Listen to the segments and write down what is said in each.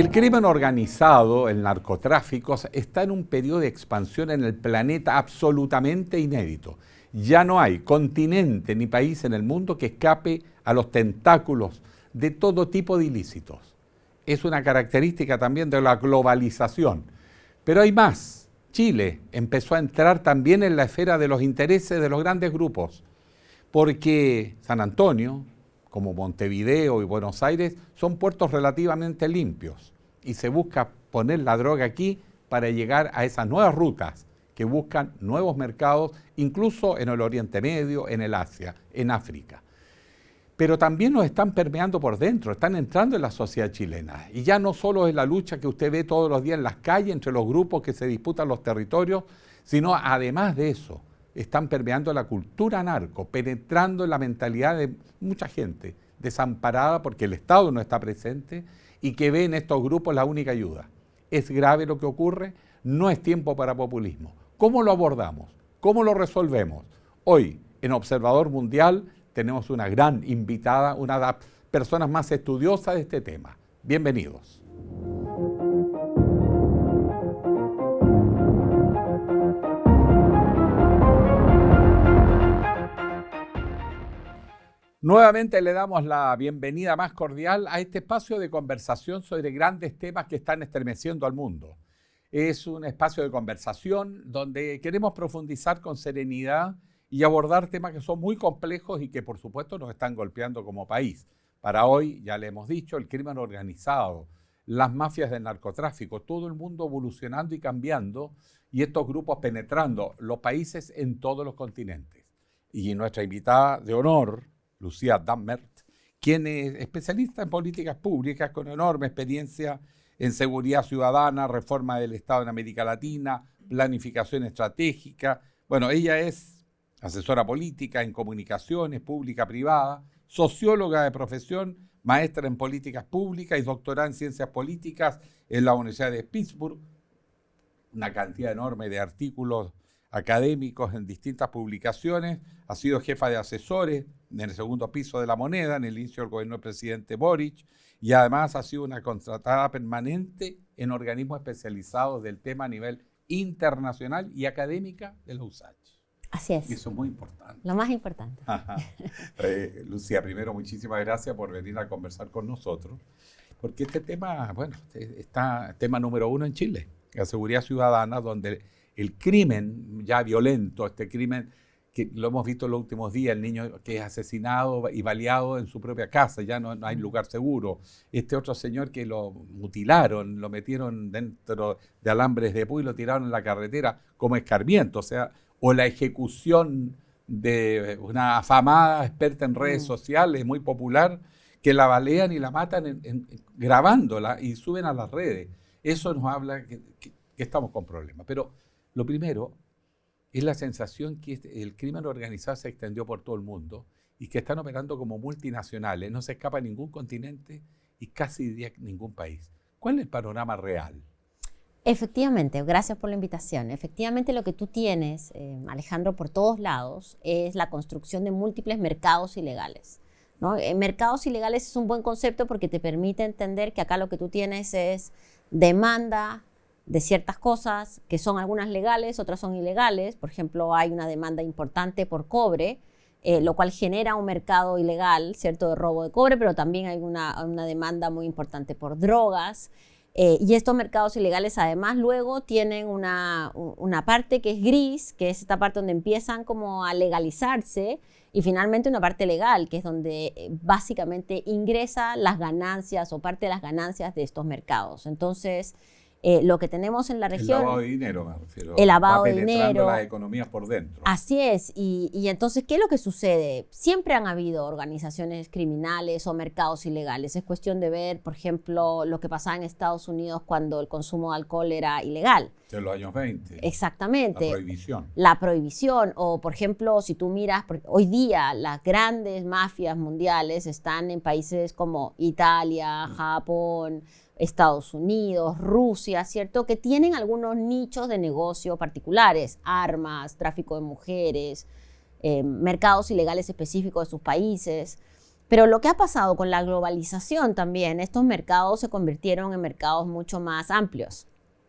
El crimen organizado, el narcotráfico, está en un periodo de expansión en el planeta absolutamente inédito. Ya no hay continente ni país en el mundo que escape a los tentáculos de todo tipo de ilícitos. Es una característica también de la globalización. Pero hay más. Chile empezó a entrar también en la esfera de los intereses de los grandes grupos, porque San Antonio, como Montevideo y Buenos Aires, son puertos relativamente limpios y se busca poner la droga aquí para llegar a esas nuevas rutas que buscan nuevos mercados, incluso en el Oriente Medio, en el Asia, en África. Pero también nos están permeando por dentro, están entrando en la sociedad chilena. Y ya no solo es la lucha que usted ve todos los días en las calles entre los grupos que se disputan los territorios, sino además de eso, están permeando la cultura narco, penetrando en la mentalidad de mucha gente desamparada porque el Estado no está presente y que ve en estos grupos la única ayuda. Es grave lo que ocurre, no es tiempo para populismo. ¿Cómo lo abordamos? ¿Cómo lo resolvemos? Hoy, en Observador Mundial, tenemos una gran invitada, una de las personas más estudiosas de este tema. Bienvenidos. Nuevamente le damos la bienvenida más cordial a este espacio de conversación sobre grandes temas que están estremeciendo al mundo. Es un espacio de conversación donde queremos profundizar con serenidad y abordar temas que son muy complejos y que por supuesto nos están golpeando como país. Para hoy, ya le hemos dicho, el crimen organizado, las mafias del narcotráfico, todo el mundo evolucionando y cambiando y estos grupos penetrando los países en todos los continentes. Y nuestra invitada de honor, Lucía Dammert, quien es especialista en políticas públicas con enorme experiencia en seguridad ciudadana, reforma del Estado en América Latina, planificación estratégica. Bueno, ella es asesora política en comunicaciones pública-privada, socióloga de profesión, maestra en políticas públicas y doctorada en ciencias políticas en la Universidad de Pittsburgh. Una cantidad enorme de artículos académicos en distintas publicaciones, ha sido jefa de asesores en el segundo piso de La Moneda, en el inicio del gobierno del presidente Boric, y además ha sido una contratada permanente en organismos especializados del tema a nivel internacional y académica de la USACH. Así es. Y eso es muy importante. Lo más importante. Lucía, primero, muchísimas gracias por venir a conversar con nosotros, porque este tema, bueno, está tema número uno en Chile, la seguridad ciudadana, donde el crimen ya violento, este crimen que lo hemos visto en los últimos días, el niño que es asesinado y baleado en su propia casa, ya no hay lugar seguro. Este otro señor que lo mutilaron, lo metieron dentro de alambres de púa y lo tiraron en la carretera como escarmiento, o la ejecución de una afamada experta en redes sociales, muy popular, que la balean y la matan grabándola y suben a las redes. Eso nos habla que estamos con problemas. Pero lo primero es la sensación que el crimen organizado se extendió por todo el mundo y que están operando como multinacionales, no se escapa a ningún continente y casi ningún país. ¿Cuál es el panorama real? Efectivamente, gracias por la invitación. Efectivamente lo que tú tienes, Alejandro, por todos lados, es la construcción de múltiples mercados ilegales, ¿no? Mercados ilegales es un buen concepto porque te permite entender que acá lo que tú tienes es demanda de ciertas cosas, que son algunas legales, otras son ilegales. Por ejemplo, hay una demanda importante por cobre, lo cual genera un mercado ilegal, ¿cierto?, de robo de cobre, pero también hay una demanda muy importante por drogas. Y estos mercados ilegales además luego tienen una parte que es gris, que es esta parte donde empiezan como a legalizarse, y finalmente una parte legal, que es donde básicamente ingresa las ganancias o parte de las ganancias de estos mercados. Entonces, lo que tenemos en la región... El lavado de dinero, me refiero. El lavado de dinero. Va penetrando las economías por dentro. Así es. Y entonces, ¿qué es lo que sucede? Siempre han habido organizaciones criminales o mercados ilegales. Es cuestión de ver, por ejemplo, lo que pasaba en Estados Unidos cuando el consumo de alcohol era ilegal. En los años 20. Exactamente. La prohibición. La prohibición. O, por ejemplo, si tú miras, hoy día las grandes mafias mundiales están en países como Italia, Japón, Estados Unidos, Rusia, ¿cierto?, que tienen algunos nichos de negocio particulares, armas, tráfico de mujeres, mercados ilegales específicos de sus países. Pero lo que ha pasado con la globalización también, estos mercados se convirtieron en mercados mucho más amplios.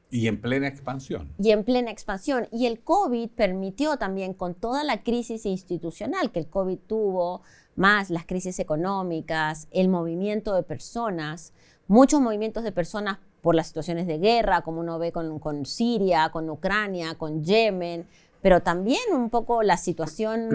Y en plena expansión. Y en plena expansión. Y el COVID permitió también, con toda la crisis institucional que el COVID tuvo, más las crisis económicas, el movimiento de personas, muchos movimientos de personas por las situaciones de guerra, como uno ve con Siria, con Ucrania, con Yemen, pero también un poco la situación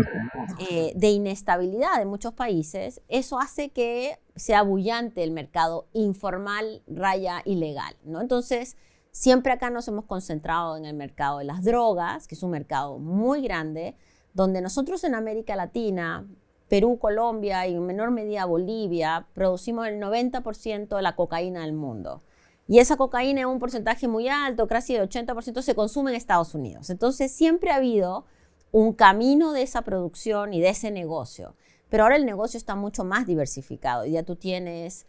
de inestabilidad de muchos países. Eso hace que sea bullante el mercado informal, raya ilegal, ¿no? Entonces, siempre acá nos hemos concentrado en el mercado de las drogas, que es un mercado muy grande, donde nosotros en América Latina, Perú, Colombia y en menor medida Bolivia, producimos el 90% de la cocaína del mundo. Y esa cocaína en un porcentaje muy alto, casi el 80%, se consume en Estados Unidos. Entonces siempre ha habido un camino de esa producción y de ese negocio. Pero ahora el negocio está mucho más diversificado. Ya tú tienes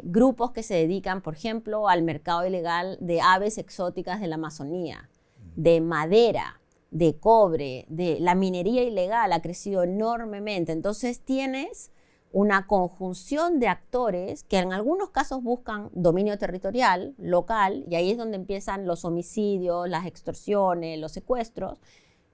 grupos que se dedican, por ejemplo, al mercado ilegal de aves exóticas de la Amazonía, de madera, de cobre, de la minería ilegal ha crecido enormemente. Entonces tienes una conjunción de actores que en algunos casos buscan dominio territorial, local, y ahí es donde empiezan los homicidios, las extorsiones, los secuestros.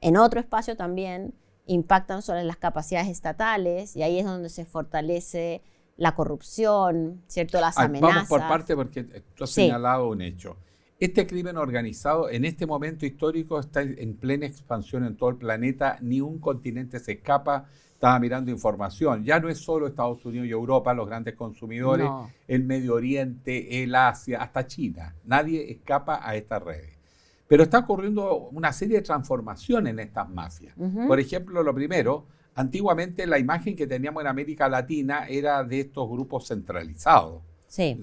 En otro espacio también impactan sobre las capacidades estatales, y ahí es donde se fortalece la corrupción, ¿cierto? Las amenazas. Vamos por parte porque tú has señalado un hecho. Este crimen organizado en este momento histórico está en plena expansión en todo el planeta, ni un continente se escapa. Estaba mirando información, ya no es solo Estados Unidos y Europa los grandes consumidores, no. El Medio Oriente, el Asia, hasta China. Nadie escapa a estas redes. Pero está ocurriendo una serie de transformaciones en estas mafias. Por ejemplo, lo primero, antiguamente la imagen que teníamos en América Latina era de estos grupos centralizados,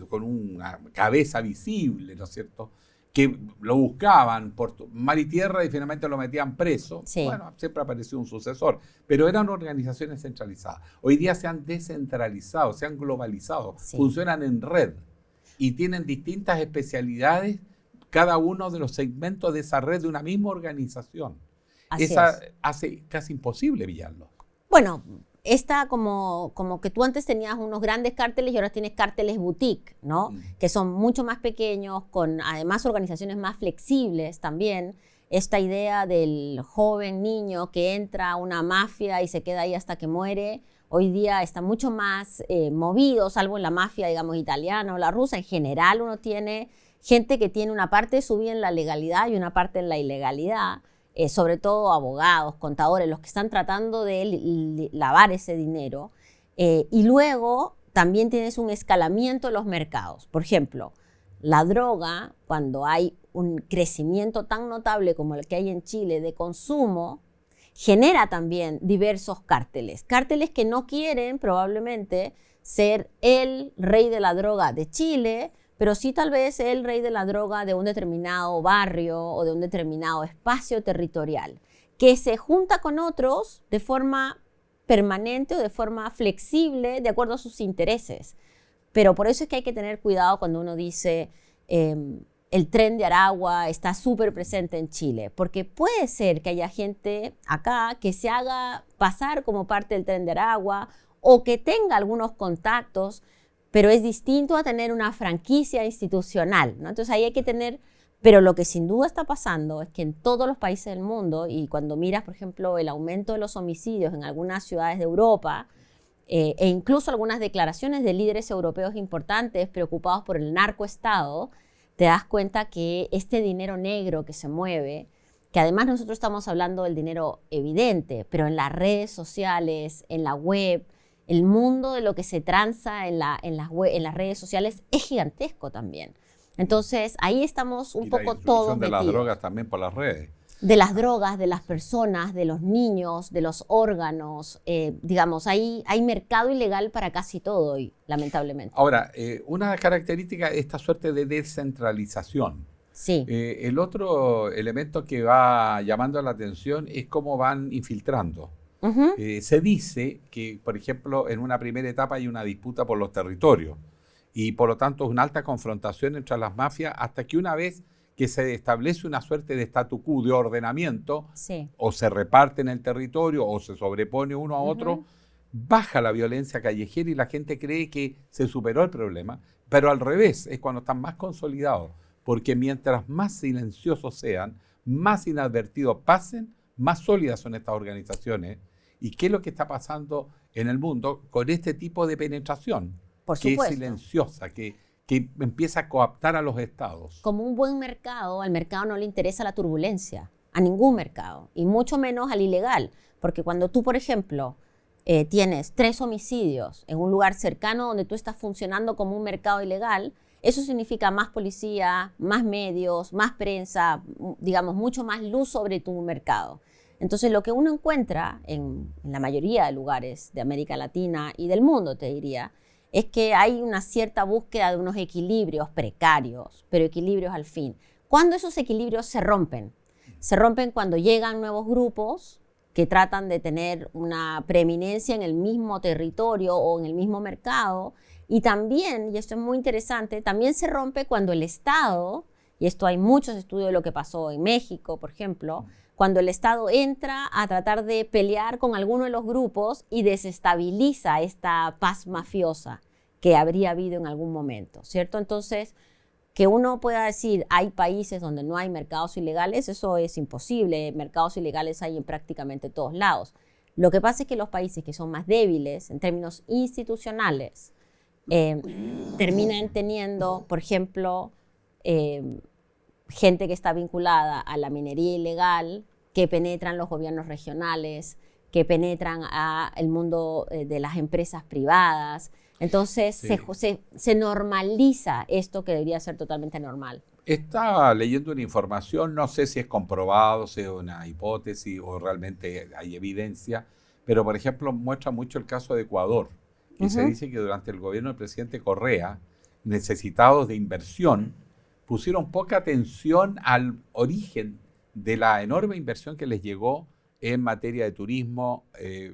con una cabeza visible, ¿no es cierto?, que lo buscaban por mar y tierra y finalmente lo metían preso. Bueno, siempre apareció un sucesor, pero eran organizaciones centralizadas. Hoy día se han descentralizado, se han globalizado, funcionan en red y tienen distintas especialidades cada uno de los segmentos de esa red de una misma organización. Esa hace casi imposible pillarlo. Bueno, esta como que tú antes tenías unos grandes cárteles y ahora tienes cárteles boutique, ¿no? Que son mucho más pequeños, con además organizaciones más flexibles también. Esta idea del joven niño que entra a una mafia y se queda ahí hasta que muere, hoy día está mucho más movido, salvo en la mafia, digamos, italiana o la rusa. En general uno tiene gente que tiene una parte de su vida en la legalidad y una parte en la ilegalidad. Sobre todo abogados, contadores, los que están tratando de lavar ese dinero. Y luego también tienes un escalamiento de los mercados. Por ejemplo, la droga, cuando hay un crecimiento tan notable como el que hay en Chile de consumo, genera también diversos cárteles. Cárteles que no quieren probablemente ser el rey de la droga de Chile, pero sí tal vez el rey de la droga de un determinado barrio o de un determinado espacio territorial, que se junta con otros de forma permanente o de forma flexible de acuerdo a sus intereses. Pero por eso es que hay que tener cuidado cuando uno dice el tren de Aragua está súper presente en Chile, porque puede ser que haya gente acá que se haga pasar como parte del tren de Aragua o que tenga algunos contactos, pero es distinto a tener una franquicia institucional, ¿no? Entonces ahí hay que tener, pero lo que sin duda está pasando es que en todos los países del mundo, y cuando miras, por ejemplo, el aumento de los homicidios en algunas ciudades de Europa, e incluso algunas declaraciones de líderes europeos importantes preocupados por el narcoestado, te das cuenta que este dinero negro que se mueve, que además nosotros estamos hablando del dinero evidente, pero en las redes sociales, en la web, el mundo de lo que se transa en las redes sociales es gigantesco también. Entonces, ahí estamos un poco todos metidos. De las drogas también por las redes. De las drogas, de las personas, de los niños, de los órganos. Digamos, hay mercado ilegal para casi todo hoy, lamentablemente. Ahora, una característica es esta suerte de descentralización. Sí. El otro elemento que va llamando la atención es cómo van infiltrando. Se dice que, por ejemplo, en una primera etapa hay una disputa por los territorios y por lo tanto es una alta confrontación entre las mafias hasta que una vez que se establece una suerte de statu quo, de ordenamiento, o se reparten el territorio o se sobrepone uno a otro, baja la violencia callejera y la gente cree que se superó el problema, pero al revés, es cuando están más consolidados, porque mientras más silenciosos sean, más inadvertidos pasen, más sólidas son estas organizaciones. ¿Y qué es lo que está pasando en el mundo con este tipo de penetración? Por que supuesto. es silenciosa, que empieza a cooptar a los estados. Como un buen mercado, al mercado no le interesa la turbulencia, a ningún mercado, y mucho menos al ilegal, porque cuando tú, por ejemplo, tienes 3 homicidios en un lugar cercano donde tú estás funcionando como un mercado ilegal, eso significa más policía, más medios, más prensa, digamos, mucho más luz sobre tu mercado. Entonces, lo que uno encuentra en la mayoría de lugares de América Latina y del mundo, te diría, es que hay una cierta búsqueda de unos equilibrios precarios, pero equilibrios al fin. ¿Cuándo esos equilibrios se rompen? Se rompen cuando llegan nuevos grupos que tratan de tener una preeminencia en el mismo territorio o en el mismo mercado. Y también, y esto es muy interesante, también se rompe cuando el Estado, y esto hay muchos estudios de lo que pasó en México, por ejemplo, cuando el Estado entra a tratar de pelear con alguno de los grupos y desestabiliza esta paz mafiosa que habría habido en algún momento, ¿cierto? Entonces, que uno pueda decir, hay países donde no hay mercados ilegales, eso es imposible. Mercados ilegales hay en prácticamente todos lados. Lo que pasa es que los países que son más débiles en términos institucionales terminan teniendo, por ejemplo, gente que está vinculada a la minería ilegal, que penetran los gobiernos regionales, que penetran al mundo de las empresas privadas. Entonces Sí. se normaliza esto que debería ser totalmente normal. Estaba leyendo una información, no sé si es comprobado, si es una hipótesis o realmente hay evidencia, pero por ejemplo muestra mucho el caso de Ecuador, que se dice que durante el gobierno del presidente Correa, necesitados de inversión, pusieron poca atención al origen de la enorme inversión que les llegó en materia de turismo,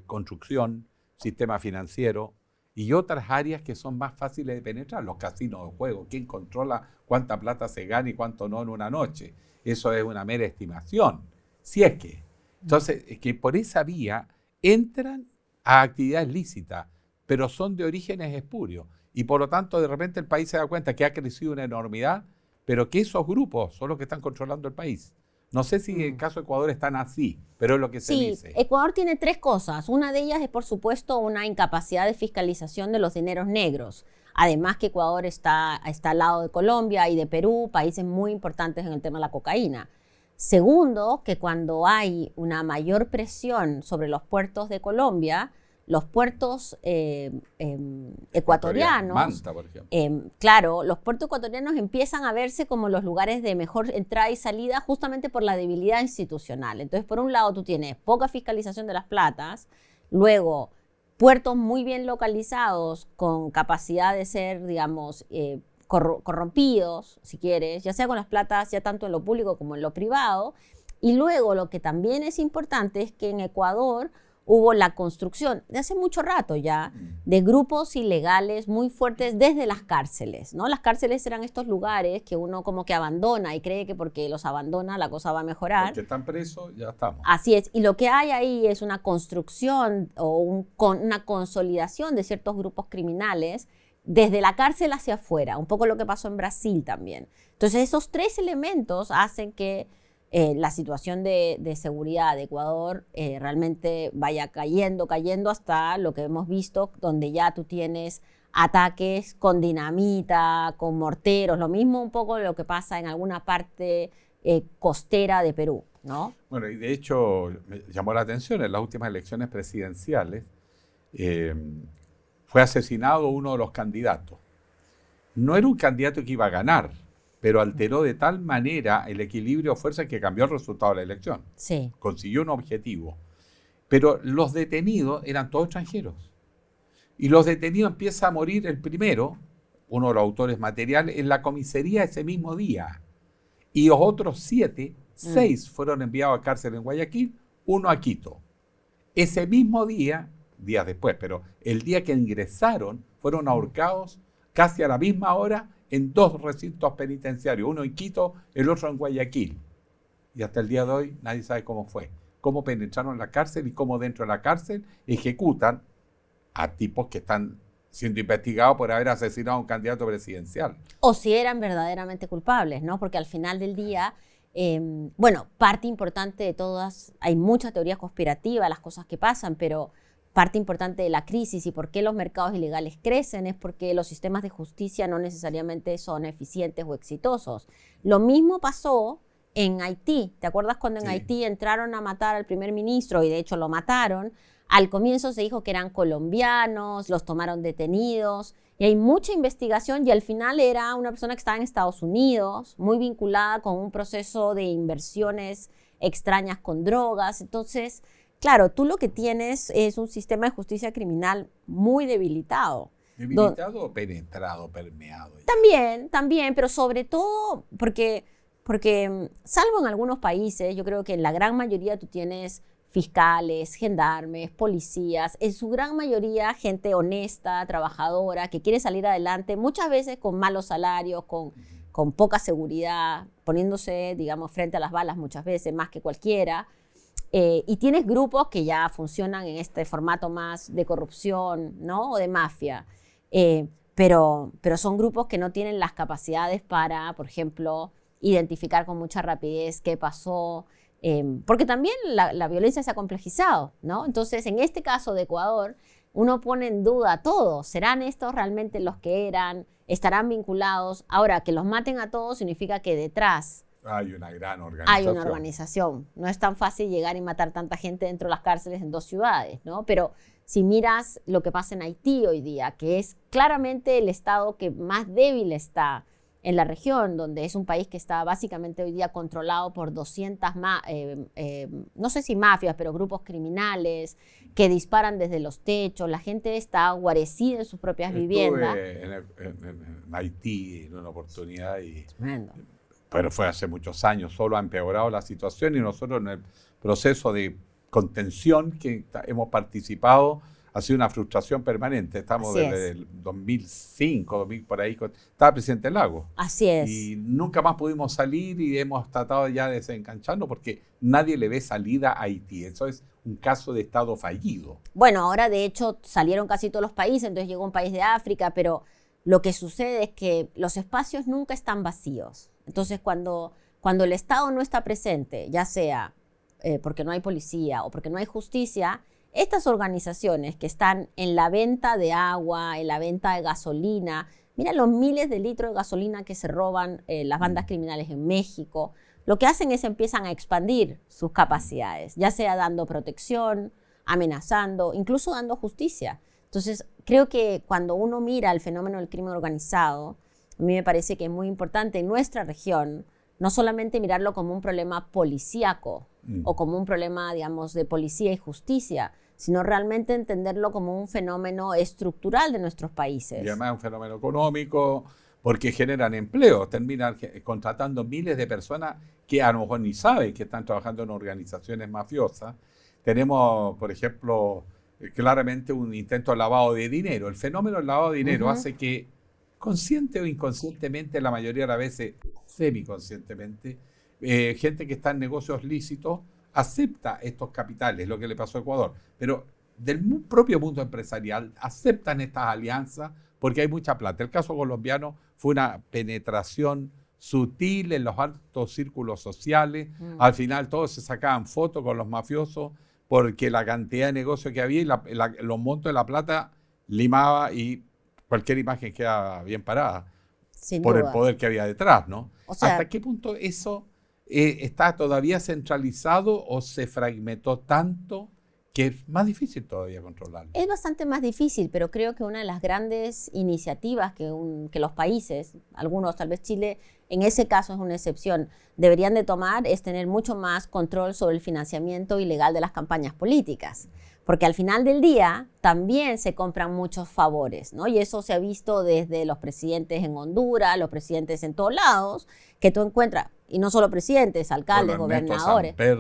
construcción, sistema financiero y otras áreas que son más fáciles de penetrar, los casinos de juego, quién controla cuánta plata se gana y cuánto no en una noche. Eso es una mera estimación, si es que. Entonces, es que por esa vía entran a actividades lícitas, pero son de orígenes espurios. Y por lo tanto, de repente el país se da cuenta que ha crecido una enormidad, pero que esos grupos son los que están controlando el país. No sé si en el caso de Ecuador están así, pero es lo que se dice. Sí, Ecuador tiene 3 cosas. Una de ellas es, por supuesto, una incapacidad de fiscalización de los dineros negros. Además que Ecuador está al lado de Colombia y de Perú, países muy importantes en el tema de la cocaína. Segundo, que cuando hay una mayor presión sobre los puertos de Colombia, los puertos ecuatorianos, Manta, por ejemplo. claro, los puertos ecuatorianos empiezan a verse como los lugares de mejor entrada y salida justamente por la debilidad institucional. Entonces, por un lado, tú tienes poca fiscalización de las platas, luego puertos muy bien localizados con capacidad de ser, digamos, corrompidos, si quieres, ya sea con las platas, ya tanto en lo público como en lo privado. Y luego, lo que también es importante es que en Ecuador hubo la construcción, de hace mucho rato ya, de grupos ilegales muy fuertes desde las cárceles, ¿no? Las cárceles eran estos lugares que uno como que abandona y cree que porque los abandona la cosa va a mejorar. Porque están presos, ya estamos. Así es, y lo que hay ahí es una construcción o una consolidación de ciertos grupos criminales desde la cárcel hacia afuera, un poco lo que pasó en Brasil también. Entonces esos 3 elementos hacen que la situación de seguridad de Ecuador realmente vaya cayendo hasta lo que hemos visto, donde ya tú tienes ataques con dinamita, con morteros, lo mismo un poco de lo que pasa en alguna parte costera de Perú, ¿no? Bueno, y de hecho me llamó la atención en las últimas elecciones presidenciales, fue asesinado uno de los candidatos. No era un candidato que iba a ganar, pero alteró de tal manera el equilibrio de fuerzas que cambió el resultado de la elección. Sí. Consiguió un objetivo. Pero los detenidos eran todos extranjeros. Y los detenidos empieza a morir el primero, uno de los autores materiales, en la comisaría ese mismo día. Y los otros 6 fueron enviados a cárcel en Guayaquil, 1 a Quito. Ese mismo día, días después, pero el día que ingresaron, fueron ahorcados casi a la misma hora en 2 recintos penitenciarios, uno en Quito, el otro en Guayaquil. Y hasta el día de hoy nadie sabe cómo fue, cómo penetraron la cárcel y cómo dentro de la cárcel ejecutan a tipos que están siendo investigados por haber asesinado a un candidato presidencial. O si eran verdaderamente culpables, ¿no? Porque al final del día, bueno, parte importante de todas, hay mucha teoría conspirativa, las cosas que pasan, pero parte importante de la crisis y por qué los mercados ilegales crecen es porque los sistemas de justicia no necesariamente son eficientes o exitosos. Lo mismo pasó en Haití. ¿Te acuerdas cuando en Haití entraron a matar al primer ministro y de hecho lo mataron? Al comienzo se dijo que eran colombianos, los tomaron detenidos y hay mucha investigación y al final era una persona que estaba en Estados Unidos, muy vinculada con un proceso de inversiones extrañas con drogas. Entonces, claro, tú lo que tienes es un sistema de justicia criminal muy debilitado. ¿Debilitado o penetrado, permeado? También, pero sobre todo porque salvo en algunos países, yo creo que en la gran mayoría tú tienes fiscales, gendarmes, policías, en su gran mayoría gente honesta, trabajadora, que quiere salir adelante, muchas veces con malos salarios, con poca seguridad, poniéndose, digamos, frente a las balas muchas veces, más que cualquiera. Y tienes grupos que ya funcionan en este formato más de corrupción, ¿no? O de mafia. Pero son grupos que no tienen las capacidades para, por ejemplo, identificar con mucha rapidez qué pasó, porque también la violencia se ha complejizado, ¿no? Entonces, en este caso de Ecuador, uno pone en duda todo. ¿Serán estos realmente los que eran? ¿Estarán vinculados? Ahora, que los maten a todos significa que detrás hay una gran organización. Hay una organización. No es tan fácil llegar y matar tanta gente dentro de las cárceles en 2 ciudades, ¿no? Pero si miras lo que pasa en Haití hoy día, que es claramente el estado que más débil está en la región, donde es un país que está básicamente hoy día controlado por 200, no sé si mafias, pero grupos criminales que disparan desde los techos, la gente está guarecida en sus propias viviendas. En Haití en una oportunidad Tremendo. Pero fue hace muchos años, solo ha empeorado la situación y nosotros en el proceso de contención que hemos participado ha sido una frustración permanente. Estamos desde el 2005, 2000, por ahí, estaba presidente Lagos. Así es. Y nunca más pudimos salir y hemos tratado ya de desengancharnos porque nadie le ve salida a Haití. Eso es un caso de Estado fallido. Bueno, ahora de hecho salieron casi todos los países, entonces llegó un país de África, pero lo que sucede es que los espacios nunca están vacíos. Entonces, cuando el Estado no está presente, ya sea porque no hay policía o porque no hay justicia, estas organizaciones que están en la venta de agua, en la venta de gasolina, mira los miles de litros de gasolina que se roban las bandas criminales en México, lo que hacen es empiezan a expandir sus capacidades, ya sea dando protección, amenazando, incluso dando justicia. Entonces, creo que cuando uno mira el fenómeno del crimen organizado, a mí me parece que es muy importante en nuestra región no solamente mirarlo como un problema policíaco o como un problema, digamos, de policía y justicia, sino realmente entenderlo como un fenómeno estructural de nuestros países. Y además es un fenómeno económico porque generan empleo, terminan contratando miles de personas que a lo mejor ni saben que están trabajando en organizaciones mafiosas. Tenemos, por ejemplo, claramente un intento de lavado de dinero. El fenómeno del lavado de dinero hace que consciente o inconscientemente, la mayoría de las veces semiconscientemente, gente que está en negocios lícitos acepta estos capitales, lo que le pasó a Ecuador. Pero del propio mundo empresarial aceptan estas alianzas porque hay mucha plata. El caso colombiano fue una penetración sutil en los altos círculos sociales. Al final todos se sacaban fotos con los mafiosos porque la cantidad de negocio que había y los montos de la plata limaba y cualquier imagen queda bien parada por el poder que había detrás, ¿no? O sea, ¿hasta qué punto eso está todavía centralizado o se fragmentó tanto que es más difícil todavía controlarlo? Es bastante más difícil, pero creo que una de las grandes iniciativas que los países, algunos, tal vez Chile, en ese caso es una excepción, deberían de tomar es tener mucho más control sobre el financiamiento ilegal de las campañas políticas. Porque al final del día también se compran muchos favores, ¿no? Y eso se ha visto desde los presidentes en Honduras, los presidentes en todos lados, que tú encuentras, y no solo presidentes, alcaldes, gobernadores. Samper,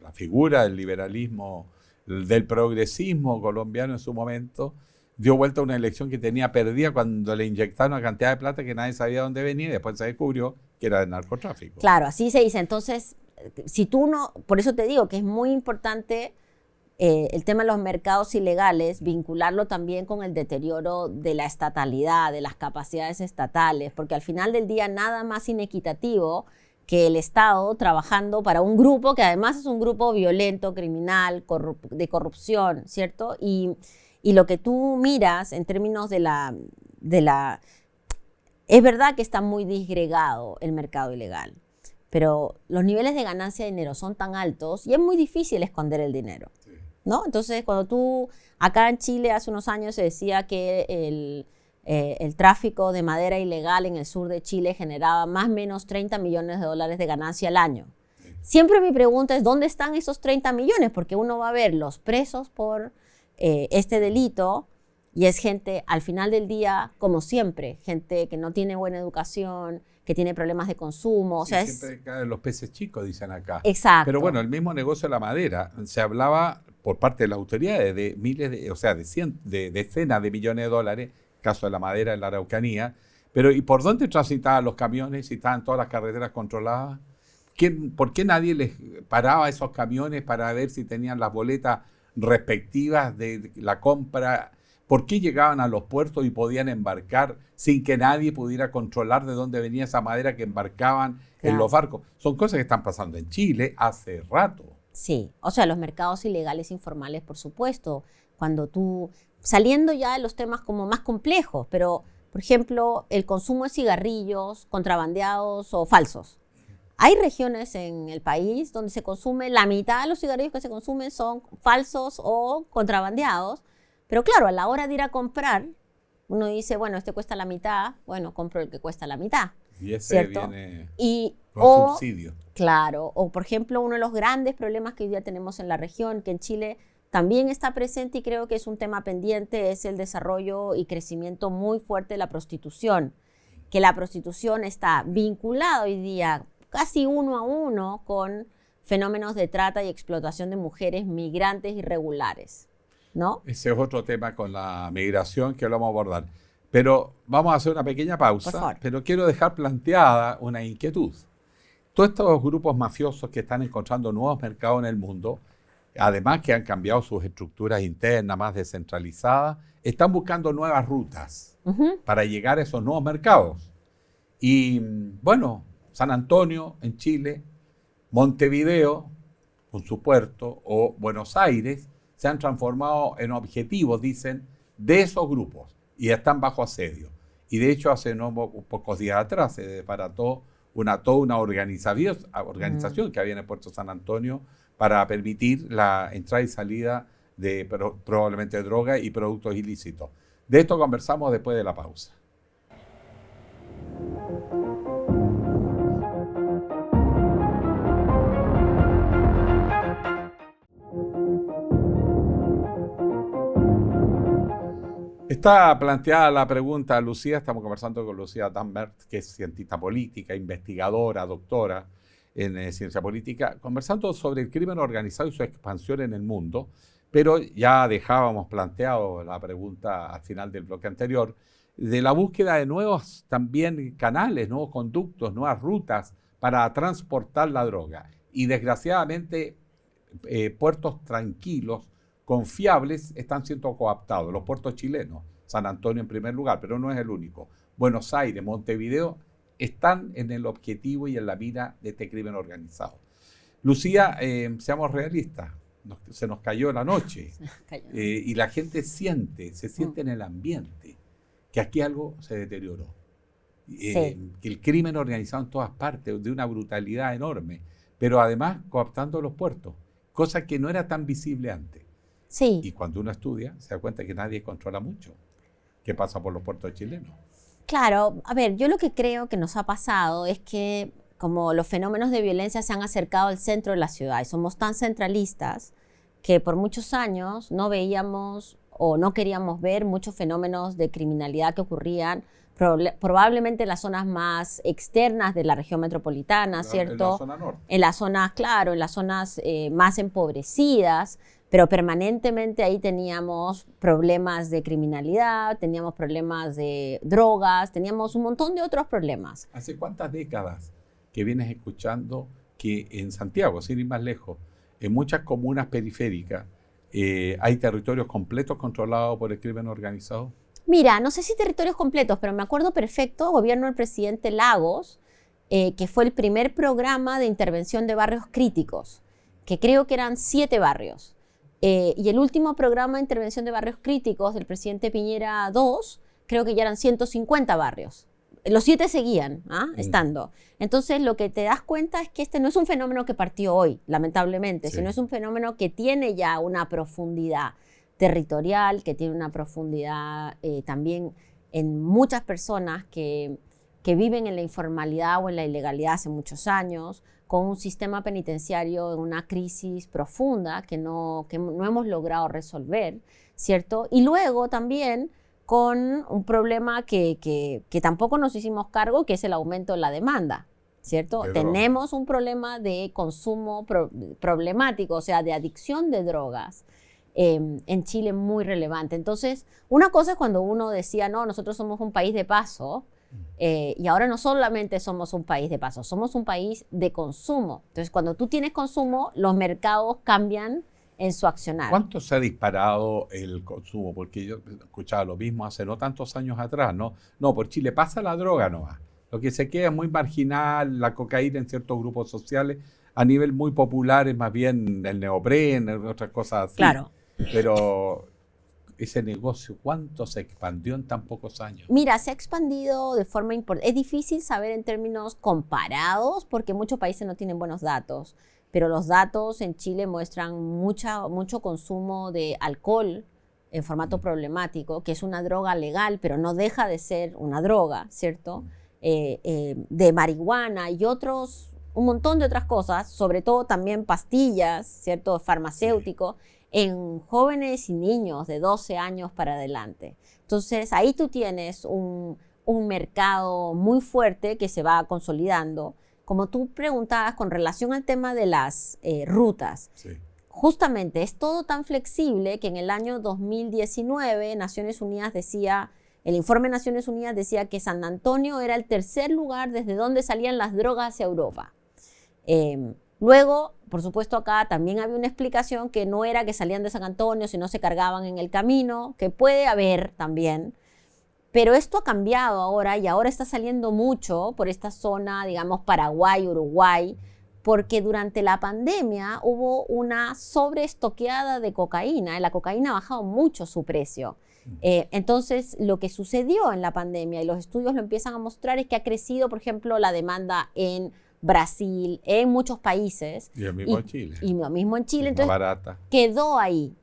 la figura del liberalismo, del progresismo colombiano en su momento, dio vuelta a una elección que tenía perdida cuando le inyectaron una cantidad de plata que nadie sabía dónde venía y después se descubrió que era del narcotráfico. Claro, así se dice. Entonces, si tú no, por eso te digo que es muy importante el tema de los mercados ilegales, vincularlo también con el deterioro de la estatalidad, de las capacidades estatales, porque al final del día nada más inequitativo que el Estado trabajando para un grupo que además es un grupo violento, criminal, de corrupción, ¿cierto? Y lo que tú miras en términos de la... Es verdad que está muy disgregado el mercado ilegal, pero los niveles de ganancia de dinero son tan altos y es muy difícil esconder el dinero, ¿no? Entonces, cuando tú, acá en Chile hace unos años se decía que el tráfico de madera ilegal en el sur de Chile generaba más o menos 30 millones de dólares de ganancia al año. Siempre mi pregunta es, ¿dónde están esos 30 millones? Porque uno va a ver los presos por este delito y es gente, al final del día, como siempre, gente que no tiene buena educación, que tiene problemas de consumo. Sí, o sea, siempre caen los peces chicos, dicen acá. Exacto. Pero bueno, el mismo negocio de la madera, se hablaba por parte de las autoridades de miles, de decenas de millones de dólares, caso de la madera en la Araucanía. Pero ¿y por dónde transitaban los camiones si estaban todas las carreteras controladas? ¿Por qué nadie les paraba esos camiones para ver si tenían las boletas respectivas de la compra? ¿Por qué llegaban a los puertos y podían embarcar sin que nadie pudiera controlar de dónde venía esa madera que embarcaban en los barcos? Son cosas que están pasando en Chile hace rato. Sí, o sea, los mercados ilegales informales, por supuesto, cuando tú, saliendo ya de los temas como más complejos, pero, por ejemplo, el consumo de cigarrillos contrabandeados o falsos. Hay regiones en el país donde se consume, la mitad de los cigarrillos que se consumen son falsos o contrabandeados, pero claro, a la hora de ir a comprar, uno dice, bueno, este cuesta la mitad, bueno, compro el que cuesta la mitad. Y ese ¿cierto? Viene con subsidio. Claro, o por ejemplo, uno de los grandes problemas que hoy día tenemos en la región, que en Chile también está presente y creo que es un tema pendiente, es el desarrollo y crecimiento muy fuerte de la prostitución, que la prostitución está vinculada hoy día casi uno a uno con fenómenos de trata y explotación de mujeres migrantes irregulares, ¿no? Ese es otro tema con la migración que lo vamos a abordar. Pero vamos a hacer una pequeña pausa, pero quiero dejar planteada una inquietud. Todos estos grupos mafiosos que están encontrando nuevos mercados en el mundo, además que han cambiado sus estructuras internas más descentralizadas, están buscando nuevas rutas para llegar a esos nuevos mercados. Y bueno, San Antonio en Chile, Montevideo con su puerto o Buenos Aires se han transformado en objetivos, dicen, de esos grupos y están bajo asedio. Y de hecho hace pocos días atrás se desbarató toda una organización que había en el puerto San Antonio para permitir la entrada y salida de probablemente droga y productos ilícitos. De esto conversamos después de la pausa. Está planteada la pregunta, Lucía, estamos conversando con Lucía Dambert, que es cientista política, investigadora, doctora en ciencia política, conversando sobre el crimen organizado y su expansión en el mundo, pero ya dejábamos planteado la pregunta al final del bloque anterior, de la búsqueda de nuevos también canales, nuevos conductos, nuevas rutas para transportar la droga. Y desgraciadamente puertos tranquilos, confiables, están siendo cooptados. Los puertos chilenos, San Antonio en primer lugar, pero no es el único. Buenos Aires, Montevideo, están en el objetivo y en la mira de este crimen organizado. Lucía, seamos realistas, se nos cayó la noche y la gente se siente en el ambiente que aquí algo se deterioró. Que el crimen organizado en todas partes, de una brutalidad enorme, pero además cooptando los puertos, cosa que no era tan visible antes. Sí. Y cuando uno estudia, se da cuenta que nadie controla mucho qué pasa por los puertos chilenos. Claro, a ver, yo lo que creo que nos ha pasado es que como los fenómenos de violencia se han acercado al centro de la ciudad y somos tan centralistas que por muchos años no veíamos o no queríamos ver muchos fenómenos de criminalidad que ocurrían probablemente en las zonas más externas de la región metropolitana, ¿cierto? En la zona norte. En las zonas, claro, en las zonas más empobrecidas, pero permanentemente ahí teníamos problemas de criminalidad, teníamos problemas de drogas, teníamos un montón de otros problemas. ¿Hace cuántas décadas que vienes escuchando que en Santiago, sin ir más lejos, en muchas comunas periféricas, ¿Hay territorios completos controlados por el crimen organizado? Mira, no sé si territorios completos, pero me acuerdo perfecto, gobierno del presidente Lagos, que fue el primer programa de intervención de barrios críticos, que creo que eran 7 barrios. Y el último programa de intervención de barrios críticos del presidente Piñera II, creo que ya eran 150 barrios. Los 7 seguían estando. Entonces, lo que te das cuenta es que este no es un fenómeno que partió hoy, lamentablemente, sino es un fenómeno que tiene ya una profundidad territorial, que tiene una profundidad también en muchas personas que viven en la informalidad o en la ilegalidad hace muchos años, con un sistema penitenciario en una crisis profunda que no hemos logrado resolver, ¿cierto? Y luego también con un problema que tampoco nos hicimos cargo, que es el aumento de la demanda, ¿cierto? Tenemos un problema de consumo problemático, o sea, de adicción de drogas en Chile muy relevante. Entonces, una cosa es cuando uno decía, no, nosotros somos un país de paso, y ahora no solamente somos un país de paso, somos un país de consumo. Entonces, cuando tú tienes consumo, los mercados cambian en su accionar. ¿Cuánto se ha disparado el consumo? Porque yo escuchaba lo mismo hace no tantos años atrás, ¿no? No, por Chile pasa la droga nomás. Lo que se queda es muy marginal, la cocaína en ciertos grupos sociales, a nivel muy popular es más bien el neopren, otras cosas así. Claro. Pero ese negocio, ¿cuánto se expandió en tan pocos años? Mira, se ha expandido de forma importante. Es difícil saber en términos comparados porque muchos países no tienen buenos datos, pero los datos en Chile muestran mucho consumo de alcohol en formato problemático, que es una droga legal, pero no deja de ser una droga, ¿cierto? De marihuana y un montón de otras cosas, sobre todo también pastillas, ¿cierto? Farmacéutico, en jóvenes y niños de 12 años para adelante. Entonces, ahí tú tienes un mercado muy fuerte que se va consolidando. Como tú preguntabas con relación al tema de las rutas, justamente es todo tan flexible que en el año 2019 Naciones Unidas decía, el informe de Naciones Unidas decía que San Antonio era el tercer lugar desde donde salían las drogas hacia Europa. Luego, por supuesto, acá también había una explicación que no era que salían de San Antonio, sino se cargaban en el camino, que puede haber también. Pero esto ha cambiado ahora y ahora está saliendo mucho por esta zona, digamos, Paraguay, Uruguay, porque durante la pandemia hubo una sobreestoqueada de cocaína. La cocaína ha bajado mucho su precio. Entonces, lo que sucedió en la pandemia, y los estudios lo empiezan a mostrar, es que ha crecido, por ejemplo, la demanda en Brasil, en muchos países. Y lo mismo en Chile. Y lo mismo en Chile. Entonces, barata. Quedó ahí.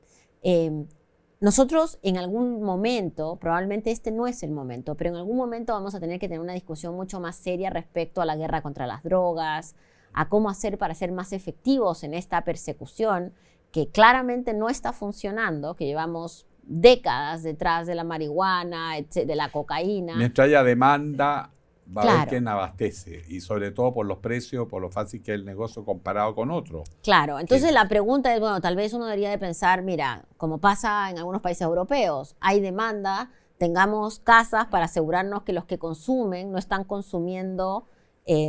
Nosotros en algún momento, probablemente este no es el momento, pero en algún momento vamos a tener que tener una discusión mucho más seria respecto a la guerra contra las drogas, a cómo hacer para ser más efectivos en esta persecución que claramente no está funcionando, que llevamos décadas detrás de la marihuana, de la cocaína. Mientras haya demanda, va a haber quien abastece, y sobre todo por los precios, por lo fácil que es el negocio comparado con otros. Claro, entonces la pregunta es, bueno, tal vez uno debería de pensar, mira, como pasa en algunos países europeos, hay demanda, tengamos casas para asegurarnos que los que consumen no están consumiendo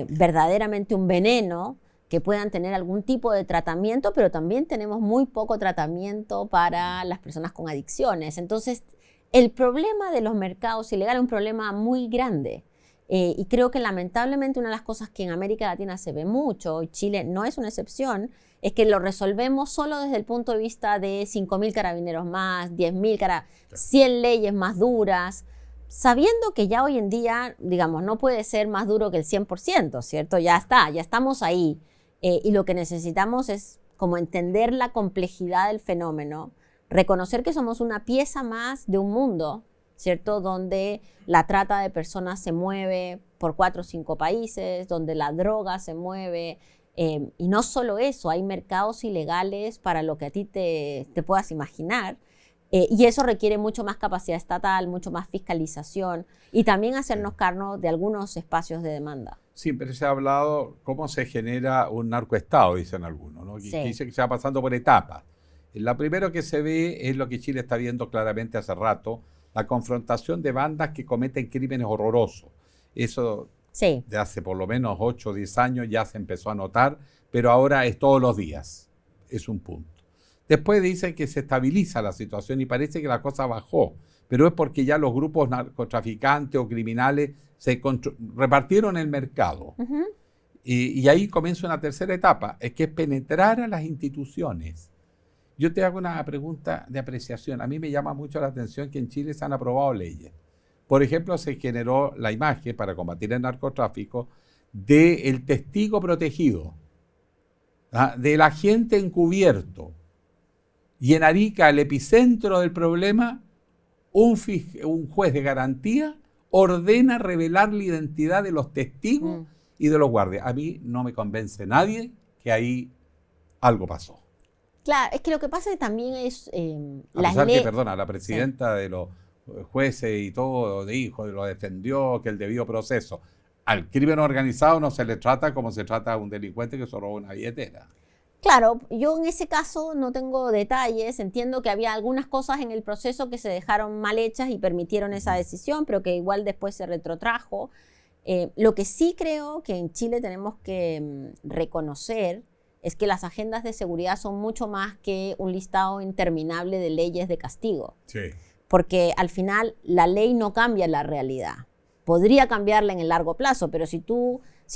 verdaderamente un veneno, que puedan tener algún tipo de tratamiento, pero también tenemos muy poco tratamiento para las personas con adicciones. Entonces, el problema de los mercados ilegales es un problema muy grande. Y creo que lamentablemente una de las cosas que en América Latina se ve mucho, y Chile no es una excepción, es que lo resolvemos solo desde el punto de vista de 5.000 carabineros más, 10.000 100 leyes más duras, sabiendo que ya hoy en día, digamos, no puede ser más duro que el 100%, ¿cierto? Ya está, ya estamos ahí. Y lo que necesitamos es como entender la complejidad del fenómeno, reconocer que somos una pieza más de un mundo, ¿cierto? Donde la trata de personas se mueve por 4 o 5 países, donde la droga se mueve. Y no solo eso, hay mercados ilegales para lo que a ti te puedas imaginar. Y eso requiere mucho más capacidad estatal, mucho más fiscalización y también hacernos cargo de algunos espacios de demanda. Siempre se ha hablado cómo se genera un narcoestado, dicen algunos, ¿no? Que dice que se va pasando por etapas. La primero que se ve es lo que Chile está viendo claramente hace rato, la confrontación de bandas que cometen crímenes horrorosos. Eso de hace por lo menos 8 o 10 años ya se empezó a notar, pero ahora es todos los días. Es un punto. Después dicen que se estabiliza la situación y parece que la cosa bajó, pero es porque ya los grupos narcotraficantes o criminales repartieron el mercado. Y ahí comienza una tercera etapa, es que es penetrar a las instituciones. Yo te hago una pregunta de apreciación. A mí me llama mucho la atención que en Chile se han aprobado leyes. Por ejemplo, se generó la imagen para combatir el narcotráfico del testigo protegido, del agente encubierto. Y en Arica, el epicentro del problema, un juez de garantía ordena revelar la identidad de los testigos y de los guardias. A mí no me convence nadie que ahí algo pasó. Claro, es que lo que pasa también es... a pesar que, perdona, la presidenta de los jueces y todo dijo, lo defendió, que el debido proceso. Al crimen organizado no se le trata como se trata a un delincuente que se robó una billetera. Claro, yo en ese caso no tengo detalles, entiendo que había algunas cosas en el proceso que se dejaron mal hechas y permitieron esa decisión, pero que igual después se retrotrajo. Lo que sí creo que en Chile tenemos que reconocer es que las agendas de seguridad son mucho más que un listado interminable de leyes de castigo. Sí. Porque al final la ley no cambia la realidad. Podría cambiarla en el largo plazo, pero si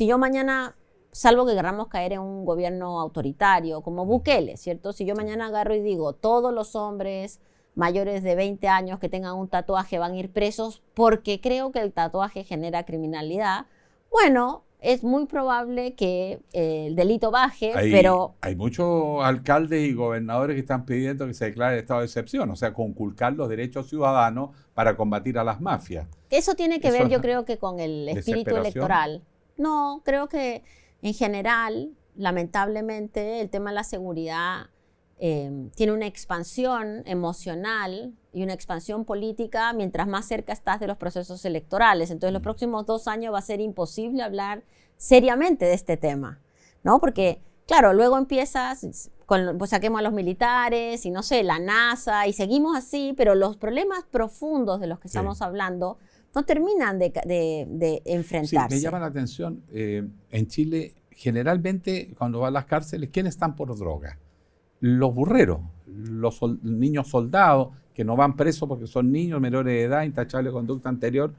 yo mañana, salvo que queramos caer en un gobierno autoritario como Bukele, ¿cierto? Si yo mañana agarro y digo, todos los hombres mayores de 20 años que tengan un tatuaje van a ir presos porque creo que el tatuaje genera criminalidad, bueno, es muy probable que el delito baje, pero... Hay muchos alcaldes y gobernadores que están pidiendo que se declare estado de excepción, o sea, conculcar los derechos ciudadanos para combatir a las mafias. Eso tiene que ver, yo creo que con el espíritu electoral. No, creo que en general, lamentablemente, el tema de la seguridad tiene una expansión emocional y una expansión política mientras más cerca estás de los procesos electorales. Entonces, los próximos 2 años va a ser imposible hablar seriamente de este tema, ¿no? Porque, claro, luego empiezas pues saquemos a los militares y no sé, la NASA y seguimos así, pero los problemas profundos de los que estamos hablando no terminan de enfrentarse. Sí, me llama la atención, en Chile, generalmente, cuando van a las cárceles, ¿quiénes están por droga? Los burreros, los niños soldados, que no van presos porque son niños menores de edad, intachables de conducta anterior,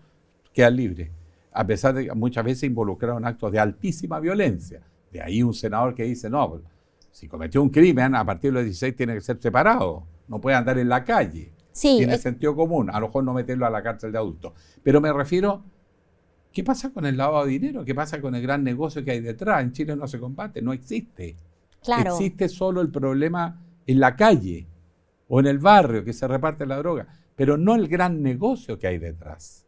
quedan libres. A pesar de que muchas veces involucraron en actos de altísima violencia. De ahí un senador que dice, no, si cometió un crimen, a partir de los 16 tiene que ser separado, no puede andar en la calle. Sí, tiene sentido común, a lo mejor no meterlo a la cárcel de adultos. Pero me refiero, ¿qué pasa con el lavado de dinero? ¿Qué pasa con el gran negocio que hay detrás? En Chile no se combate, no existe. Claro. Existe solo el problema en la calle o en el barrio que se reparte la droga, pero no el gran negocio que hay detrás.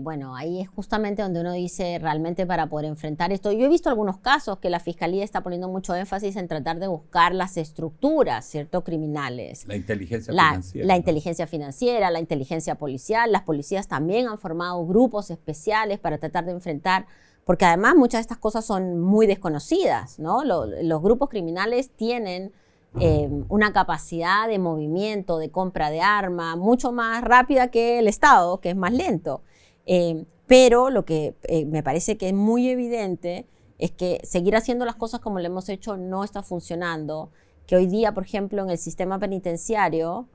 Bueno, ahí es justamente donde uno dice realmente para poder enfrentar esto. Yo he visto algunos casos que la Fiscalía está poniendo mucho énfasis en tratar de buscar las estructuras, ¿cierto?, criminales. La inteligencia financiera. La inteligencia financiera, la inteligencia policial. Las policías también han formado grupos especiales para tratar de enfrentar, porque además muchas de estas cosas son muy desconocidas, ¿no? Los grupos criminales tienen una capacidad de movimiento, de compra de armas, mucho más rápida que el Estado, que es más lento. Pero lo que me parece que es muy evidente es que seguir haciendo las cosas como lo hemos hecho no está funcionando, que hoy día, por ejemplo, en el sistema penitenciario,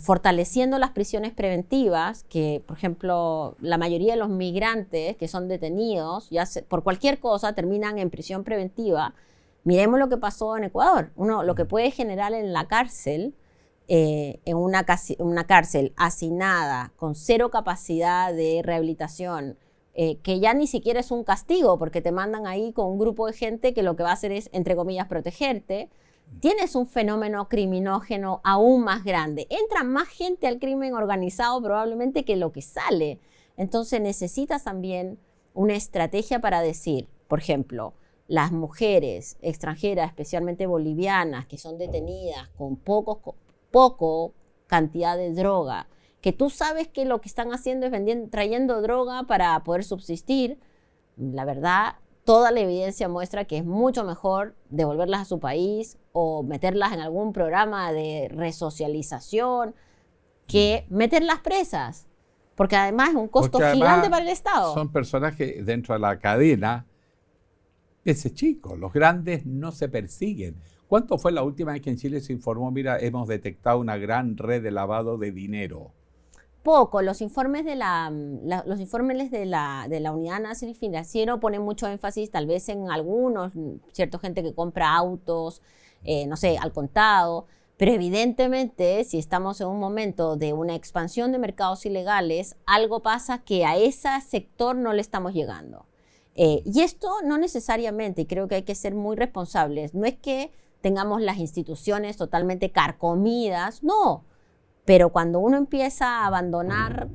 fortaleciendo las prisiones preventivas, que, por ejemplo, la mayoría de los migrantes que son detenidos, por cualquier cosa, terminan en prisión preventiva. Miremos lo que pasó en Ecuador. Lo que puede generar en la cárcel, en una cárcel hacinada, con cero capacidad de rehabilitación, que ya ni siquiera es un castigo, porque te mandan ahí con un grupo de gente que lo que va a hacer es, entre comillas, protegerte, tienes un fenómeno criminógeno aún más grande. Entra más gente al crimen organizado probablemente que lo que sale. Entonces necesitas también una estrategia para decir, por ejemplo, las mujeres extranjeras, especialmente bolivianas, que son detenidas con poco cantidad de droga, que tú sabes que lo que están haciendo es trayendo droga para poder subsistir, la verdad, toda la evidencia muestra que es mucho mejor devolverlas a su país o meterlas en algún programa de resocialización que meterlas presas, porque además es un costo gigante para el Estado. Son personajes dentro de la cadena. Ese chico, los grandes no se persiguen. ¿Cuánto fue la última vez que en Chile se informó, mira, hemos detectado una gran red de lavado de dinero? Poco. Los informes de los informes de la Unidad de Análisis Financiero ponen mucho énfasis tal vez en algunos, cierta gente que compra autos, no sé, al contado, pero evidentemente si estamos en un momento de una expansión de mercados ilegales, algo pasa que a ese sector no le estamos llegando. Y esto no necesariamente, y creo que hay que ser muy responsables, no es que tengamos las instituciones totalmente carcomidas, no. Pero cuando uno empieza a abandonar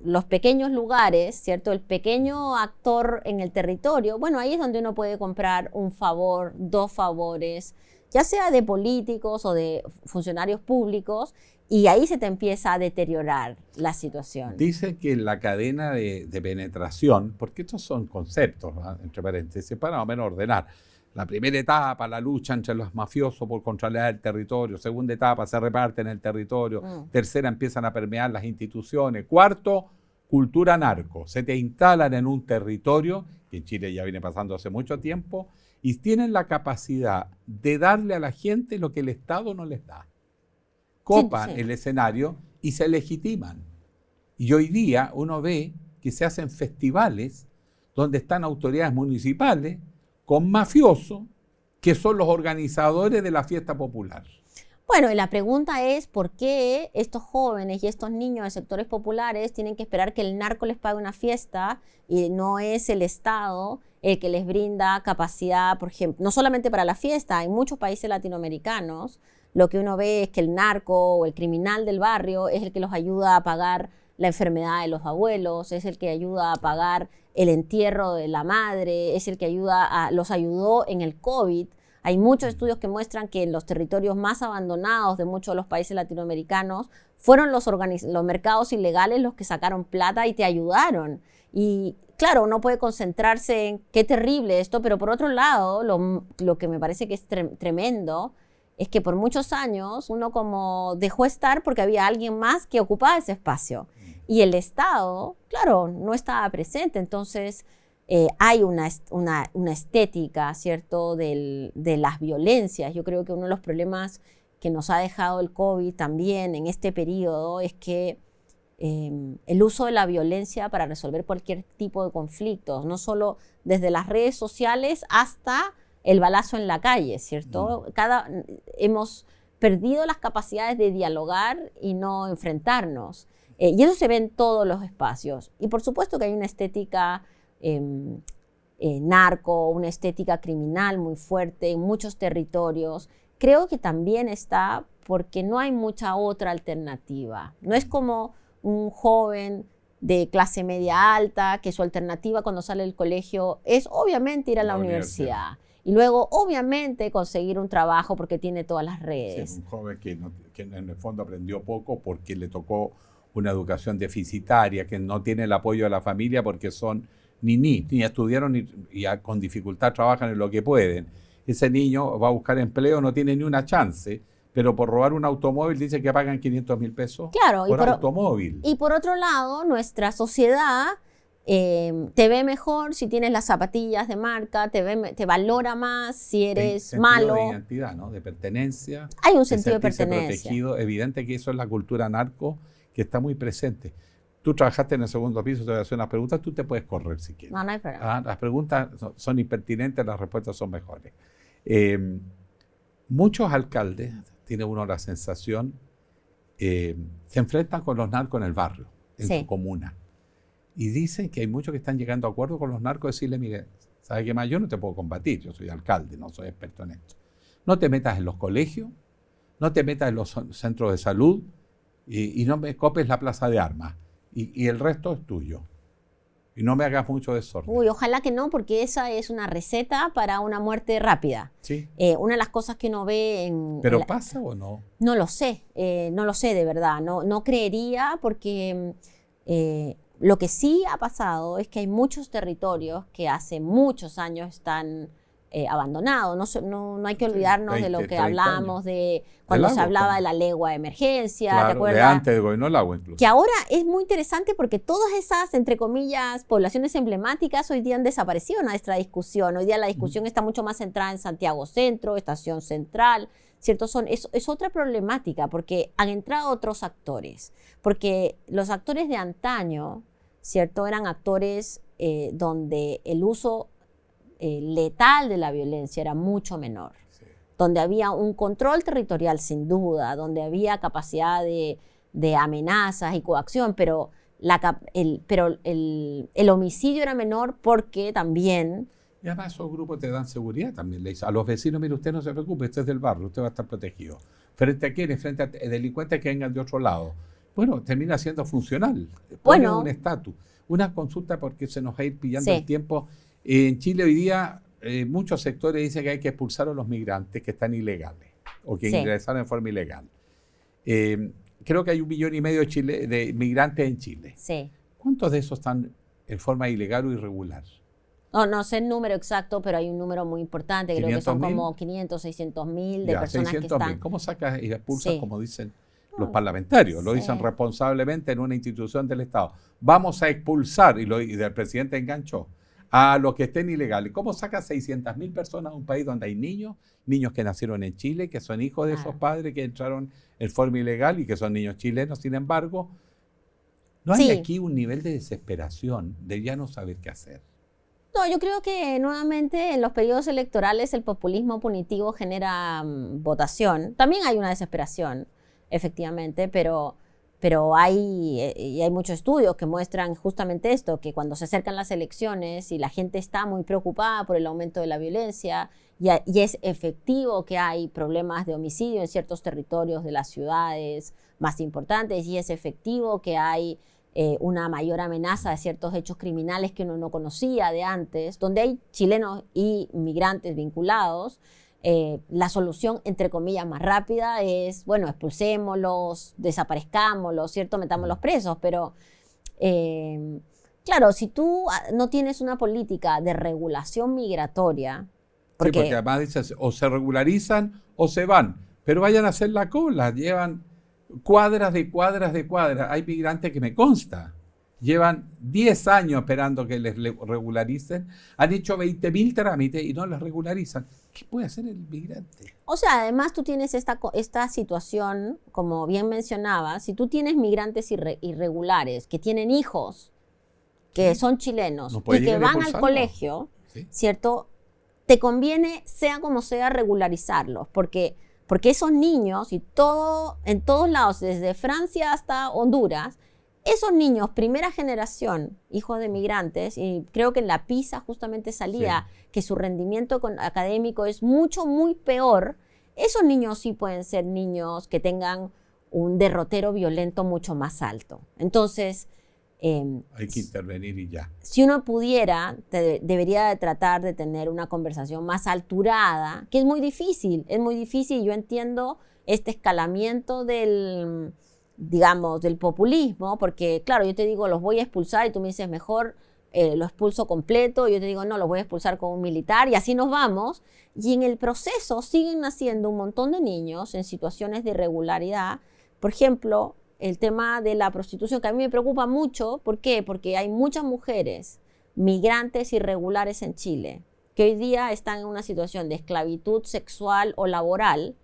los pequeños lugares, ¿cierto? El pequeño actor en el territorio, bueno, ahí es donde uno puede comprar un favor, 2 favores, ya sea de políticos o de funcionarios públicos, y ahí se te empieza a deteriorar la situación. Dice que la cadena de penetración, porque estos son conceptos, ¿no? Entre paréntesis, para más o menos ordenar. La primera etapa, la lucha entre los mafiosos por controlar el territorio. Segunda etapa, se reparten el territorio. Tercera, empiezan a permear las instituciones. Cuarto, cultura narco. Se te instalan en un territorio, que en Chile ya viene pasando hace mucho tiempo, y tienen la capacidad de darle a la gente lo que el Estado no les da. Copan el escenario y se legitiman. Y hoy día uno ve que se hacen festivales donde están autoridades municipales con mafiosos que son los organizadores de la fiesta popular. Bueno, y la pregunta es por qué estos jóvenes y estos niños de sectores populares tienen que esperar que el narco les pague una fiesta y no es el Estado el que les brinda capacidad, por ejemplo, no solamente para la fiesta, en muchos países latinoamericanos lo que uno ve es que el narco o el criminal del barrio es el que los ayuda a pagar la enfermedad de los abuelos, es el que ayuda a pagar el entierro de la madre, es el que los ayudó en el COVID. Hay muchos estudios que muestran que en los territorios más abandonados de muchos de los países latinoamericanos fueron los mercados ilegales los que sacaron plata y te ayudaron. Y claro, uno puede concentrarse en qué terrible esto, pero por otro lado, lo que me parece que es tremendo es que por muchos años uno como dejó estar porque había alguien más que ocupaba ese espacio. Y el Estado, claro, no estaba presente. Entonces, hay una estética, ¿cierto?, de las violencias. Yo creo que uno de los problemas que nos ha dejado el COVID también en este periodo es que el uso de la violencia para resolver cualquier tipo de conflictos, no solo desde las redes sociales hasta el balazo en la calle, ¿cierto? Hemos perdido las capacidades de dialogar y no enfrentarnos. Y eso se ve en todos los espacios. Y por supuesto que hay una estética narco, una estética criminal muy fuerte en muchos territorios. Creo que también está porque no hay mucha otra alternativa. No es como un joven de clase media alta que su alternativa cuando sale del colegio es obviamente ir a la universidad. Y luego, obviamente, conseguir un trabajo porque tiene todas las redes. Sí, un joven que en el fondo aprendió poco porque le tocó una educación deficitaria, que no tiene el apoyo de la familia porque son ni estudiaron y con dificultad trabajan en lo que pueden. Ese niño va a buscar empleo, no tiene ni una chance, pero por robar un automóvil dice que pagan 500.000 pesos por automóvil. Y por otro lado, nuestra sociedad te ve mejor si tienes las zapatillas de marca, te valora más si eres malo. De identidad, ¿no? De pertenencia. Hay un sentido de pertenencia. Protegido. Evidente que eso es la cultura narco que está muy presente. Tú trabajaste en el segundo piso, te voy a hacer unas preguntas, tú te puedes correr si quieres. No hay problema. Las preguntas son impertinentes, las respuestas son mejores. Muchos alcaldes, tiene uno la sensación, se enfrentan con los narcos en el barrio, en su comuna. Y dicen que hay muchos que están llegando a acuerdo con los narcos, decirle, mire, ¿sabe qué más? Yo no te puedo combatir, yo soy alcalde, no soy experto en esto. No te metas en los colegios, no te metas en los centros de salud y no me copes la plaza de armas. Y el resto es tuyo. Y no me hagas mucho desorden. Uy, ojalá que no, porque esa es una receta para una muerte rápida. Sí. Una de las cosas que uno ve en... ¿Pero pasa o no? No lo sé de verdad. No creería porque lo que sí ha pasado es que hay muchos territorios que hace muchos años están abandonado. No hay que olvidarnos de lo 20, que 30 hablamos años. de cuando Del se agua hablaba de también. la legua de emergencia, ¿te Claro, de acuerdas? antes del gobierno del agua incluso. Que ahora es muy interesante porque todas esas, entre comillas, poblaciones emblemáticas hoy día han desaparecido en nuestra discusión. Hoy día la discusión está mucho más centrada en Santiago Centro, Estación Central, ¿cierto? Es otra problemática porque han entrado otros actores. Porque los actores de antaño, ¿cierto? Eran actores donde el uso letal de la violencia era mucho menor. Sí. Donde había un control territorial sin duda, donde había capacidad de amenazas y coacción, pero el homicidio era menor porque también... Y además esos grupos te dan seguridad también. Le dicen a los vecinos, mire, usted no se preocupe, usted es del barrio, usted va a estar protegido. ¿Frente a quiénes? Frente a delincuentes que vengan de otro lado. Bueno, termina siendo funcional. Pone Bueno. un estatus. Una consulta porque se nos va a ir pillando Sí. el tiempo. En Chile hoy día muchos sectores dicen que hay que expulsar a los migrantes que están ilegales o que Sí. ingresaron en forma ilegal. Creo que hay 1,5 millones de migrantes en Chile. Sí. ¿Cuántos de esos están en forma ilegal o irregular? No sé el número exacto, pero hay un número muy importante, creo que son 500.000. como 500, 600.000 de Ya, personas que 600.000. están... ¿Cómo sacas y expulsas, Sí. como dicen los parlamentarios? Lo Sí. dicen responsablemente en una institución del Estado. Vamos a expulsar, y el presidente enganchó, a los que estén ilegales. ¿Cómo sacas 600.000 personas a un país donde hay niños que nacieron en Chile, que son hijos de esos Claro. padres que entraron en forma ilegal y que son niños chilenos? Sin embargo, no hay Sí. aquí un nivel de desesperación, de ya no saber qué hacer. No, yo creo que nuevamente en los periodos electorales el populismo punitivo genera votación. También hay una desesperación, efectivamente, pero hay muchos estudios que muestran justamente esto, que cuando se acercan las elecciones y la gente está muy preocupada por el aumento de la violencia y es efectivo que hay problemas de homicidio en ciertos territorios de las ciudades más importantes y es efectivo que hay una mayor amenaza de ciertos hechos criminales que uno no conocía de antes, donde hay chilenos y migrantes vinculados, la solución, entre comillas, más rápida es, bueno, expulsémoslos, desaparezcámoslos, ¿cierto? Metámoslos presos, pero claro, si tú no tienes una política de regulación migratoria, Porque además dices, o se regularizan o se van, pero vayan a hacer la cola, llevan cuadras de cuadras de cuadras. Hay migrantes que me consta, llevan 10 años esperando que les regularicen, han hecho 20.000 trámites y no les regularizan. ¿Qué puede hacer el migrante? O sea, además tú tienes esta situación, como bien mencionabas, si tú tienes migrantes irregulares que tienen hijos, que son chilenos No puede y que llegar a van al expulsarlos. colegio, ¿Sí? ¿cierto? Te conviene, sea como sea, regularizarlos, porque esos niños, en todos lados, desde Francia hasta Honduras, esos niños, primera generación, hijos de migrantes, y creo que en la PISA justamente salía que su rendimiento académico es muy peor, esos niños sí pueden ser niños que tengan un derrotero violento mucho más alto. Entonces, hay que intervenir y ya. si uno pudiera, debería de tratar de tener una conversación más alturada, que es muy difícil, yo entiendo este escalamiento del populismo, porque claro, yo te digo, los voy a expulsar y tú me dices, mejor lo expulso completo, y yo te digo, no, los voy a expulsar con un militar, y así nos vamos, y en el proceso siguen naciendo un montón de niños en situaciones de irregularidad. Por ejemplo, el tema de la prostitución, que a mí me preocupa mucho. ¿Por qué? Porque hay muchas mujeres migrantes irregulares en Chile que hoy día están en una situación de esclavitud sexual o laboral,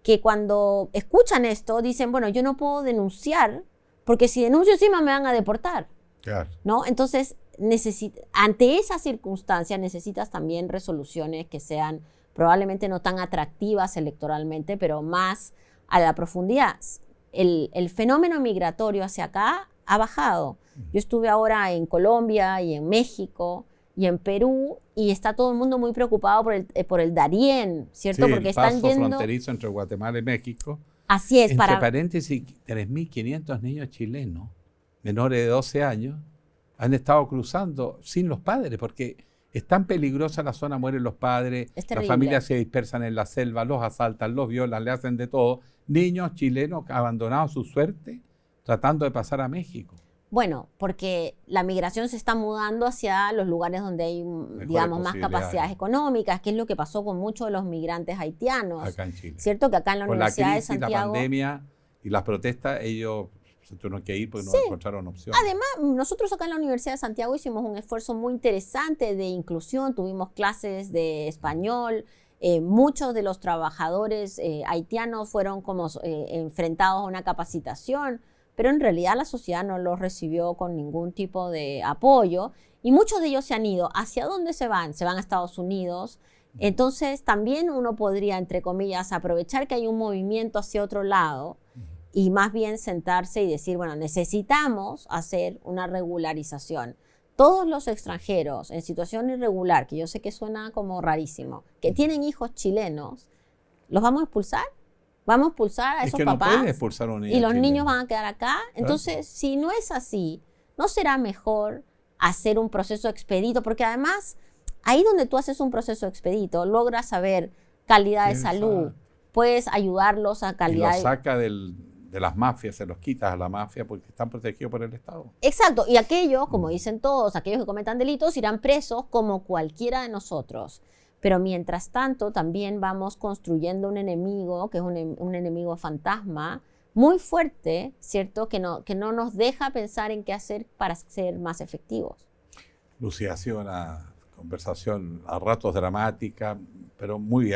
que cuando escuchan esto dicen, bueno, yo no puedo denunciar porque si denuncio encima me van a deportar. Claro. ¿No? Entonces, ante esa circunstancia necesitas también resoluciones que sean probablemente no tan atractivas electoralmente, pero más a la profundidad. El fenómeno migratorio hacia acá ha bajado. Yo estuve ahora en Colombia y en México y en Perú y está todo el mundo muy preocupado por el Darién, ¿cierto? Sí, porque el están paso yendo... fronterizo entre Guatemala y México. Así es, Entre paréntesis, 3.500 niños chilenos menores de 12 años han estado cruzando sin los padres, porque es tan peligrosa la zona, mueren los padres, las familias se dispersan en la selva, los asaltan, los violan, le hacen de todo. Niños chilenos abandonados a su suerte, tratando de pasar a México. Bueno, porque la migración se está mudando hacia los lugares donde hay, digamos, más capacidades económicas, que es lo que pasó con muchos de los migrantes haitianos. Acá en Chile. Cierto que acá en la Universidad de Santiago... Con la crisis, la pandemia y las protestas, ellos se tuvieron que ir porque no encontraron opción. Además, nosotros acá en la Universidad de Santiago hicimos un esfuerzo muy interesante de inclusión, tuvimos clases de español, muchos de los trabajadores haitianos fueron como enfrentados a una capacitación, pero en realidad la sociedad no los recibió con ningún tipo de apoyo y muchos de ellos se han ido. ¿Hacia dónde se van? Se van a Estados Unidos. Entonces también uno podría, entre comillas, aprovechar que hay un movimiento hacia otro lado y más bien sentarse y decir, bueno, necesitamos hacer una regularización. Todos los extranjeros en situación irregular, que yo sé que suena como rarísimo, que tienen hijos chilenos, ¿los vamos a expulsar? ¿Vamos a expulsar a esos papás? Puede expulsar a un niño y los chileno. Niños van a quedar acá. Entonces, si no es así, ¿no será mejor hacer un proceso expedito? Porque además, ahí donde tú haces un proceso expedito, logras saber calidad de salud, puedes ayudarlos a calidad... Y los saca de las mafias, se los quitas a la mafia porque están protegidos por el Estado. Exacto, y aquellos, como dicen todos, aquellos que cometan delitos irán presos como cualquiera de nosotros. Pero mientras tanto también vamos construyendo un enemigo, que es un enemigo fantasma, muy fuerte, ¿cierto? Que no nos deja pensar en qué hacer para ser más efectivos. Lucía, ha sido una conversación a ratos dramática, pero muy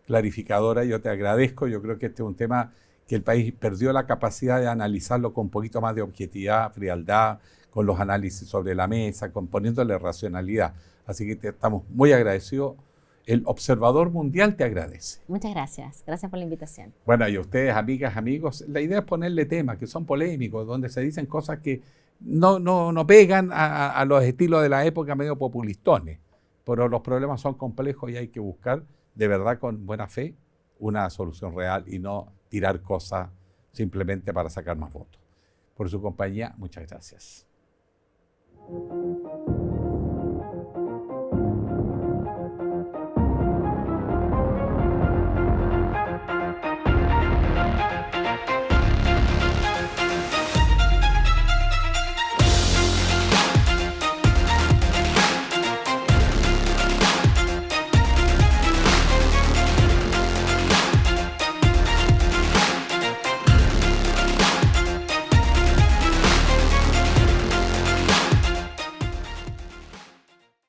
clarificadora. Yo te agradezco. Yo creo que este es un tema que el país perdió la capacidad de analizarlo con un poquito más de objetividad, frialdad, con los análisis sobre la mesa, poniéndole racionalidad. Así que estamos muy agradecidos. El Observador Mundial te agradece. Muchas gracias. Gracias por la invitación. Bueno, y a ustedes, amigas, amigos, la idea es ponerle temas que son polémicos, donde se dicen cosas que no pegan a los estilos de la época medio populistones. Pero los problemas son complejos y hay que buscar, de verdad, con buena fe, una solución real y no tirar cosas simplemente para sacar más votos. Por su compañía, muchas gracias.